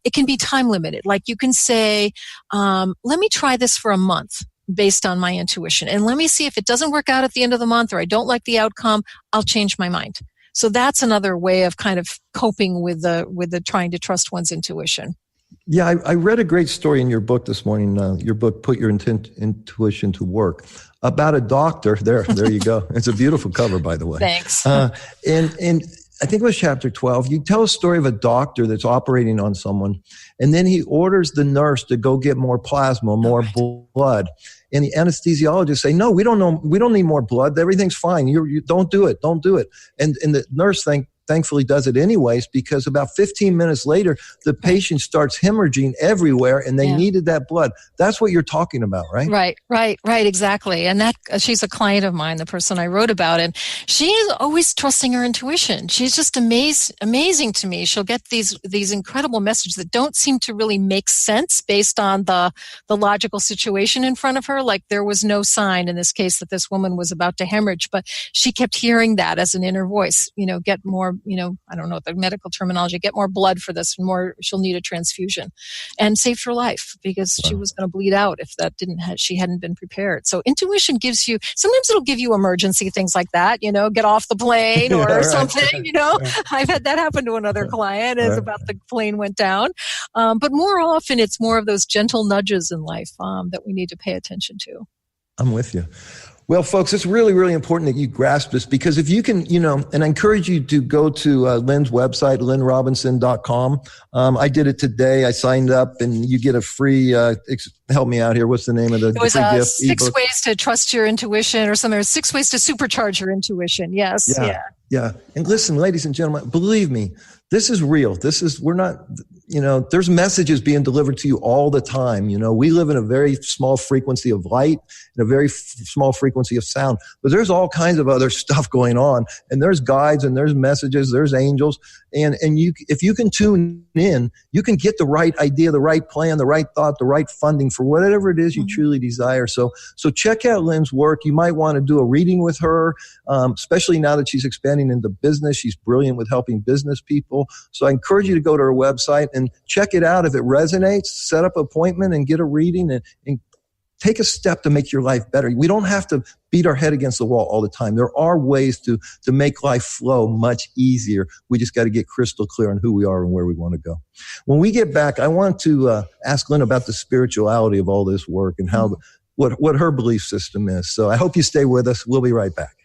it can be time limited. Like you can say, let me try this for a month based on my intuition. And let me see if it doesn't work out at the end of the month or I don't like the outcome, I'll change my mind. So that's another way of kind of coping with the trying to trust one's intuition. Yeah, I read a great story in your book this morning, your book, Put Your Intuition to Work, about a doctor. There you go. It's a beautiful cover, by the way. Thanks. And I think it was chapter 12. You tell a story of a doctor that's operating on someone, and then he orders the nurse to go get more plasma, more blood. And the anesthesiologist say, no, we don't need more blood. Everything's fine. You don't do it. Don't do it. And the nurse thankfully does it anyways, because about 15 minutes later, the patient starts hemorrhaging everywhere and they needed that blood. That's what you're talking about, right? Right, exactly. And that she's a client of mine, the person I wrote about, and she is always trusting her intuition. She's just amazing to me. She'll get these incredible messages that don't seem to really make sense based on the logical situation in front of her. Like there was no sign in this case that this woman was about to hemorrhage, but she kept hearing that as an inner voice, get more, I don't know the medical terminology, get more blood for this, she'll need a transfusion, and saved her life because she was going to bleed out if she hadn't been prepared. So intuition gives you, sometimes it'll give you emergency things like that, get off the plane or something, I've had that happen to another client as about the plane went down. But more often it's more of those gentle nudges in life that we need to pay attention to. I'm with you. Well, folks, it's really, really important that you grasp this, because if you can, and I encourage you to go to Lynn's website, lynnrobinson.com. I did it today. I signed up and you get a free, help me out here. What's the name of the It was free gift? 6 ebook? Ways to trust your intuition or something. 6 ways to supercharge your intuition. Yes. Yeah. And listen, ladies and gentlemen, believe me, this is real. We're not, there's messages being delivered to you all the time. We live in a very small frequency of light and a very small frequency of sound, but there's all kinds of other stuff going on, and there's guides and there's messages, there's angels. And if you can tune in, you can get the right idea, the right plan, the right thought, the right funding for whatever it is you truly desire. So check out Lynn's work. You might want to do a reading with her, especially now that she's expanding into business. She's brilliant with helping business people. So I encourage you to go to her website and check it out. If it resonates, set up an appointment and get a reading and take a step to make your life better. We don't have to beat our head against the wall all the time. There are ways to make life flow much easier. We just got to get crystal clear on who we are and where we want to go. When we get back, I want to ask Lynn about the spirituality of all this work and how what her belief system is. So I hope you stay with us. We'll be right back.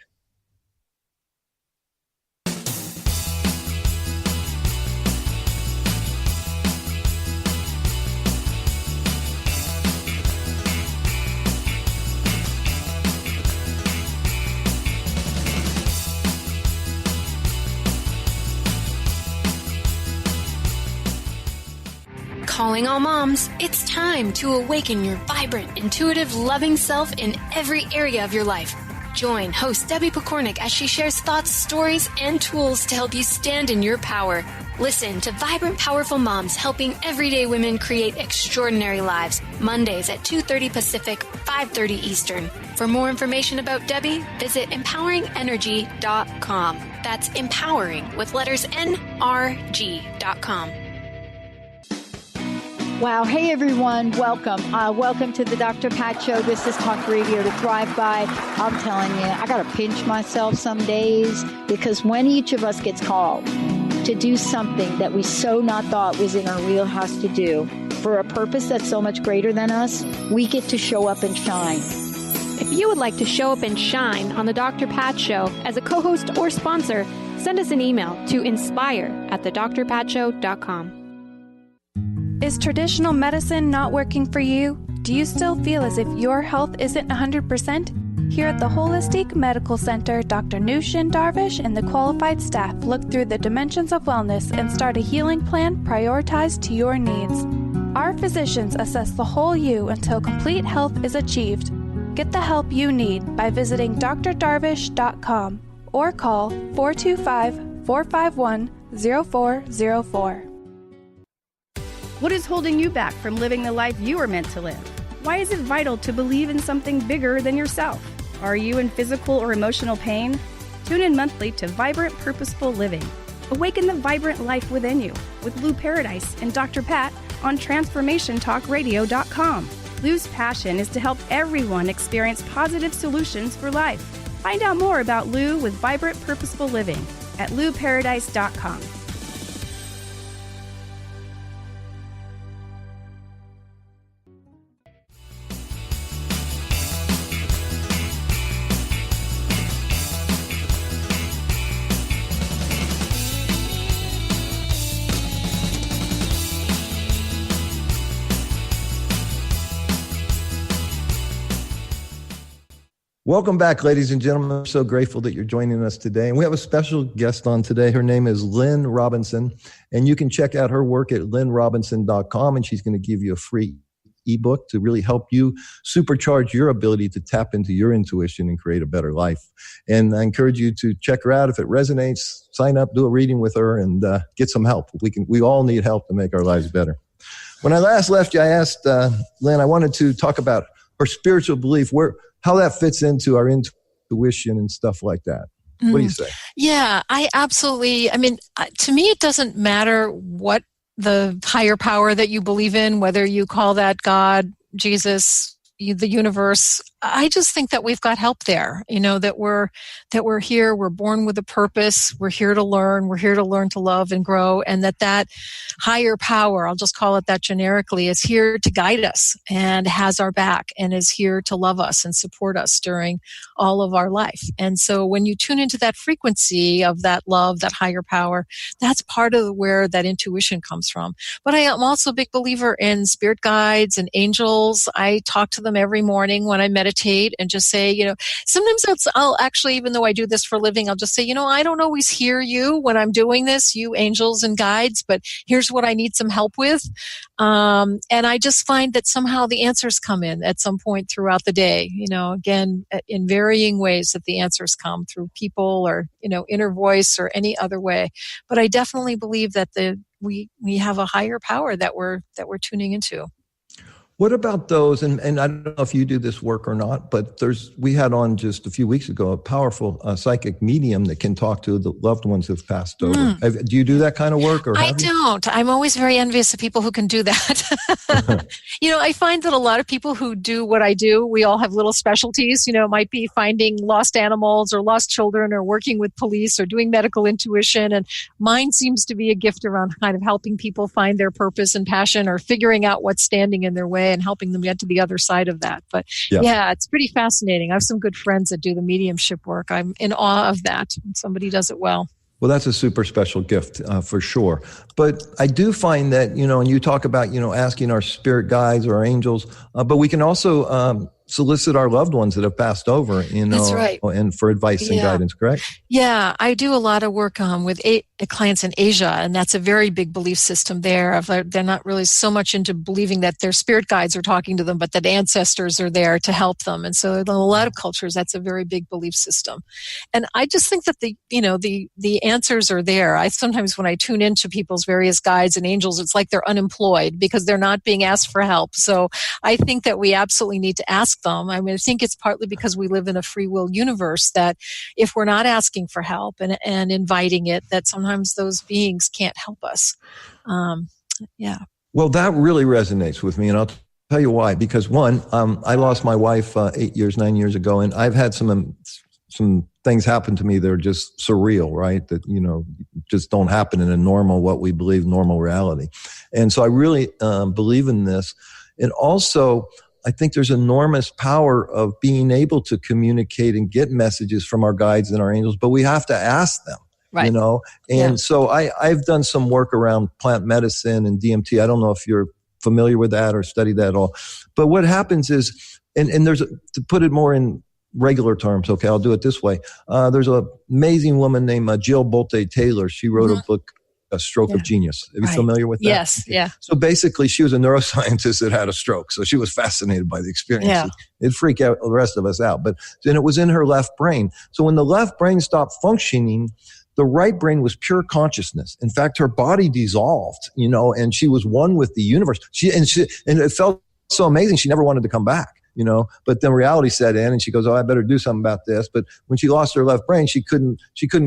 Calling all moms, it's time to awaken your vibrant, intuitive, loving self in every area of your life. Join host Debbie Pokornik as she shares thoughts, stories, and tools to help you stand in your power. Listen to Vibrant, Powerful Moms helping everyday women create extraordinary lives. Mondays at 2:30 Pacific, 5:30 Eastern. For more information about Debbie, visit empoweringenergy.com. That's empowering with letters NRG.com. Wow. Hey, everyone. Welcome. Welcome to the Dr. Pat Show. This is Talk Radio to Thrive By. I'm telling you, I got to pinch myself some days, because when each of us gets called to do something that we so not thought was in our wheelhouse to do for a purpose that's so much greater than us, we get to show up and shine. If you would like to show up and shine on the Dr. Pat Show as a co-host or sponsor, send us an email to inspire@thedrpatshow.com. Is traditional medicine not working for you? Do you still feel as if your health isn't 100%? Here at the Holistic Medical Center, Dr. Nushin Darvish and the qualified staff look through the dimensions of wellness and start a healing plan prioritized to your needs. Our physicians assess the whole you until complete health is achieved. Get the help you need by visiting drdarvish.com or call 425-451-0404. What is holding you back from living the life you were meant to live? Why is it vital to believe in something bigger than yourself? Are you in physical or emotional pain? Tune in monthly to Vibrant Purposeful Living. Awaken the vibrant life within you with Lou Paradise and Dr. Pat on TransformationTalkRadio.com. Lou's passion is to help everyone experience positive solutions for life. Find out more about Lou with Vibrant Purposeful Living at LouParadise.com. Welcome back, ladies and gentlemen. I'm so grateful that you're joining us today. And we have a special guest on today. Her name is Lynn Robinson, and you can check out her work at lynnrobinson.com, and she's going to give you a free ebook to really help you supercharge your ability to tap into your intuition and create a better life. And I encourage you to check her out. If it resonates, sign up, do a reading with her, and get some help. We all need help to make our lives better. When I last left you, I asked Lynn, I wanted to talk about her spiritual belief, how that fits into our intuition and stuff like that. What do you say? Yeah, to me, it doesn't matter what the higher power that you believe in, whether you call that God, Jesus, the universe. I just think that we've got help there, that we're here, we're born with a purpose, we're here to learn to love and grow, and that higher power, I'll just call it that generically, is here to guide us and has our back and is here to love us and support us during all of our life. And so when you tune into that frequency of that love, that higher power, that's part of where that intuition comes from. But I am also a big believer in spirit guides and angels. I talk to them every morning when I meditate and just say, sometimes I'll actually, even though I do this for a living, I'll just say, I don't always hear you when I'm doing this, you angels and guides, but here's what I need some help with. And I just find that somehow the answers come in at some point throughout the day, again, in varying ways that the answers come through people or, inner voice or any other way. But I definitely believe that we have a higher power that we're tuning into. What about those, and I don't know if you do this work or not, but we had on just a few weeks ago a powerful psychic medium that can talk to the loved ones who've passed over. Do you do that kind of work? Or I don't. I'm always very envious of people who can do that. I find that a lot of people who do what I do, we all have little specialties, it might be finding lost animals or lost children or working with police or doing medical intuition. And mine seems to be a gift around kind of helping people find their purpose and passion or figuring out what's standing in their way and helping them get to the other side of that. But yeah, it's pretty fascinating. I have some good friends that do the mediumship work. I'm in awe of that. Somebody does it well. Well, that's a super special gift for sure. But I do find that, and you talk about, asking our spirit guides or our angels, but we can also solicit our loved ones that have passed over, That's right. And for advice and guidance, correct? Yeah, I do a lot of work with clients in Asia, and that's a very big belief system there. They're not really so much into believing that their spirit guides are talking to them, but that ancestors are there to help them. And so in a lot of cultures, that's a very big belief system. And I just think that the answers are there. Sometimes when I tune into people's various guides and angels, it's like they're unemployed because they're not being asked for help. So I think that we absolutely need to ask them. I think it's partly because we live in a free will universe that if we're not asking for help and inviting it, that sometimes those beings can't help us. Well, that really resonates with me, and I'll tell you why. Because one, I lost my wife 9 years ago, and I've had some things happen to me that are just surreal, right? That, just don't happen in a what we believe normal reality. And so I really believe in this. And also, I think there's enormous power of being able to communicate and get messages from our guides and our angels, but we have to ask them, right. And so I've done some work around plant medicine and DMT. I don't know if you're familiar with that or study that at all. But what happens is, and there's, to put it more in regular terms, okay, I'll do it this way. There's an amazing woman named Jill Bolte Taylor. She wrote a book a stroke of genius. Are you familiar with that? Yes, yeah. So basically, she was a neuroscientist that had a stroke. So she was fascinated by the experience. Yeah. It'd freak out the rest of us out. But then it was in her left brain. So when the left brain stopped functioning, the right brain was pure consciousness. In fact, her body dissolved, and she was one with the universe. And it felt so amazing. She never wanted to come back. But then reality set in and she goes, I better do something about this. But when she lost her left brain, she couldn't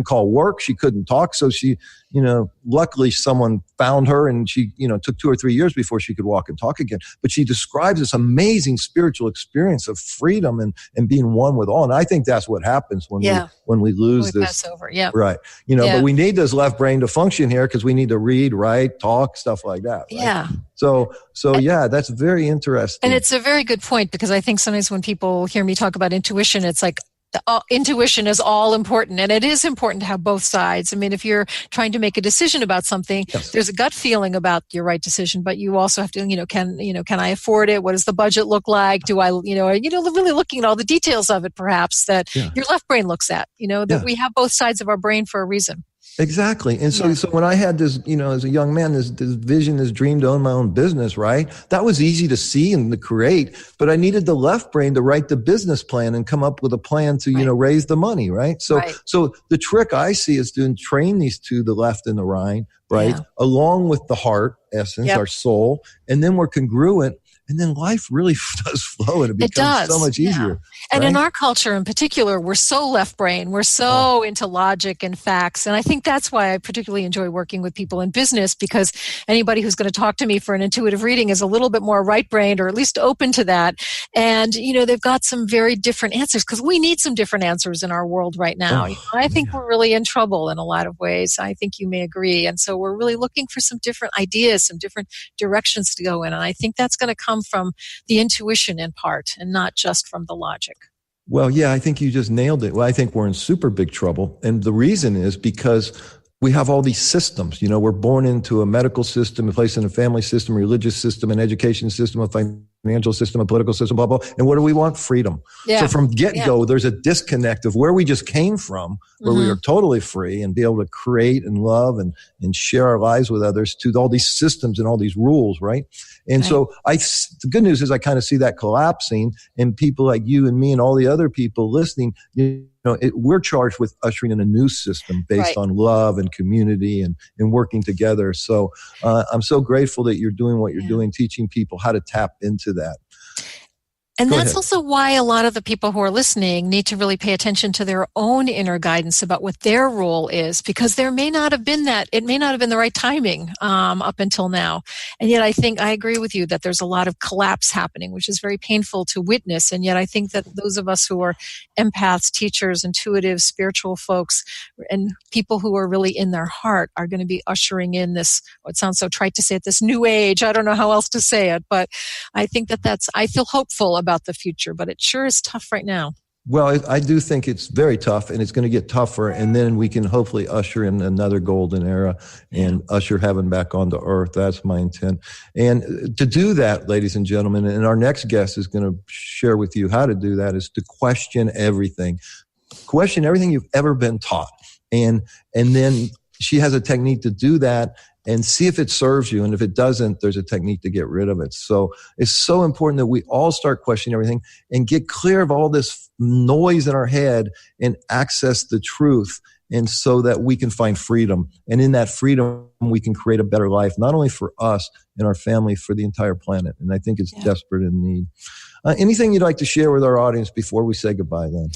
call work. She couldn't talk. So she, luckily someone found her and she, took 2 or 3 years before she could walk and talk again. But she describes this amazing spiritual experience of freedom and being one with all. And I think that's what happens when we lose this. Pass over. Yeah. Right. But we need this left brain to function here because we need to read, write, talk, stuff like that. Right? Yeah. So that's very interesting. And it's a very good point because I think sometimes when people hear me talk about intuition, it's like intuition is all important. And it is important to have both sides. I mean, if you're trying to make a decision about something, there's a gut feeling about your right decision, but you also have to, can I afford it? What does the budget look like? Do I, really looking at all the details of it, perhaps that your left brain looks at, that we have both sides of our brain for a reason. Exactly. And so when I had this, as a young man, this vision, this dream to own my own business, right? That was easy to see and to create, but I needed the left brain to write the business plan and come up with a plan to, raise the money, right? So the trick I see is to train these two, the left and the right, along with the heart essence, our soul, and then we're congruent. And then life really does flow and it becomes so much easier. And in our culture in particular, we're so left brain. We're so into logic and facts. And I think that's why I particularly enjoy working with people in business because anybody who's going to talk to me for an intuitive reading is a little bit more right brained or at least open to that. And, they've got some very different answers because we need some different answers in our world right now. I think we're really in trouble in a lot of ways. I think you may agree. And so we're really looking for some different ideas, some different directions to go in. And I think that's going to come from the intuition in part and not just from the logic. Well, yeah, I think you just nailed it. Well, I think we're in super big trouble. And the reason is because we have all these systems. We're born into a medical system, placed in a family system, religious system, an education system, a financial system, a political system, blah, blah. And what do we want? Freedom. Yeah. So from get-go, there's a disconnect of where we just came from, where we are totally free and be able to create and love and share our lives with others to all these systems and all these rules, right? And so the good news is I kind of see that collapsing and people like you and me and all the other people listening, we're charged with ushering in a new system based on love and community and working together. So I'm so grateful that you're doing what you're doing, teaching people how to tap into that. And that's also why a lot of the people who are listening need to really pay attention to their own inner guidance about what their role is, because there may not have been it may not have been the right timing up until now. And yet I think I agree with you that there's a lot of collapse happening, which is very painful to witness. And yet I think that those of us who are empaths, teachers, intuitive, spiritual folks, and people who are really in their heart are going to be ushering in this, it sounds so trite to say it, this new age. I don't know how else to say it, but I think I feel hopeful about the future, but it sure is tough right now. Well, I do think it's very tough and it's going to get tougher. And then we can hopefully usher in another golden era and usher heaven back onto earth. That's my intent. And to do that, ladies and gentlemen, and our next guest is going to share with you how to do that, is to question everything. Question everything you've ever been taught. And then she has a technique to do that and see if it serves you. And if it doesn't, there's a technique to get rid of it. So it's so important that we all start questioning everything and get clear of all this noise in our head and access the truth. And so that we can find freedom. And in that freedom, we can create a better life, not only for us and our family, for the entire planet. And I think it's desperate in need. Anything you'd like to share with our audience before we say goodbye then?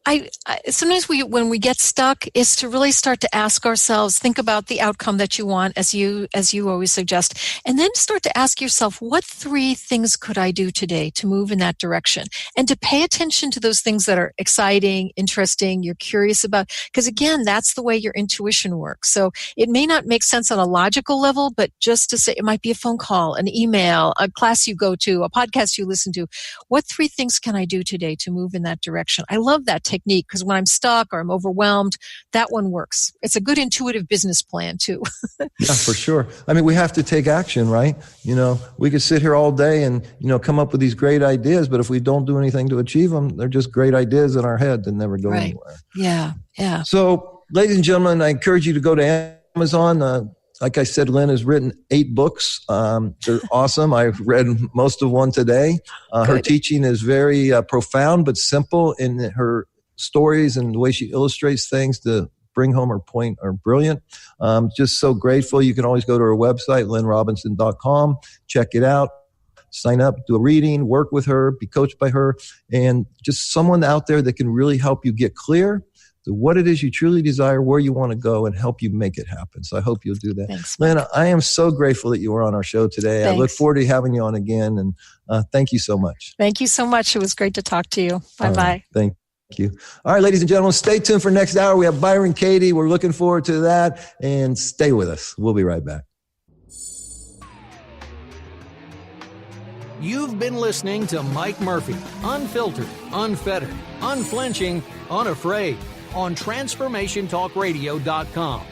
I sometimes when we get stuck is to really start to ask ourselves, think about the outcome that you want, as you always suggest, and then start to ask yourself, what 3 things could I do today to move in that direction? And to pay attention to those things that are exciting, interesting, you're curious about, because again, that's the way your intuition works. So it may not make sense on a logical level, but just to say, it might be a phone call, an email, a class you go to, a podcast you listen to. What 3 things can I do today to move in that direction? I love that technique because when I'm stuck or I'm overwhelmed, that one works. It's a good intuitive business plan too. Yeah, for sure. I mean, we have to take action, right? We could sit here all day and, come up with these great ideas, but if we don't do anything to achieve them, they're just great ideas in our head that never go anywhere. Yeah. Yeah. So, ladies and gentlemen, I encourage you to go to Amazon. Like I said, Lynn has written 8 books. They're awesome. I've read most of one today. Her teaching is very profound but simple, in her stories and the way she illustrates things to bring home her point are brilliant. Just so grateful. You can always go to her website, lynnrobinson.com, check it out, sign up, do a reading, work with her, be coached by her, and just someone out there that can really help you get clear to what it is you truly desire, where you want to go, and help you make it happen. So I hope you'll do that. Thanks, Lynn, I am so grateful that you were on our show today. Thanks. I look forward to having you on again, and thank you so much. Thank you so much. It was great to talk to you. Bye-bye. Right. Thank you. All right, ladies and gentlemen, stay tuned for next hour. We have Byron Katie. We're looking forward to that, and stay with us. We'll be right back. You've been listening to Mike Murphy, unfiltered, unfettered, unflinching, unafraid, on TransformationTalkRadio.com.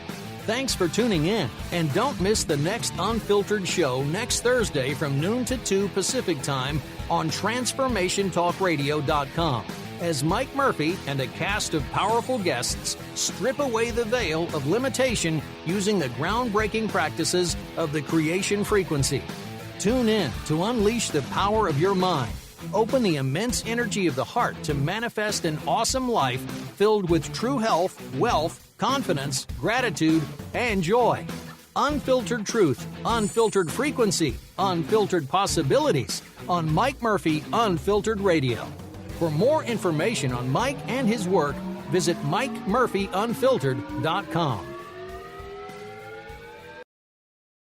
Thanks for tuning in, and don't miss the next Unfiltered show next Thursday from noon to 2 Pacific Time on TransformationTalkRadio.com, as Mike Murphy and a cast of powerful guests strip away the veil of limitation using the groundbreaking practices of the creation frequency. Tune in to unleash the power of your mind. Open the immense energy of the heart to manifest an awesome life filled with true health, wealth, confidence, gratitude, and joy. Unfiltered truth, unfiltered frequency, unfiltered possibilities on Mike Murphy Unfiltered Radio. For more information on Mike and his work, visit MikeMurphyUnfiltered.com.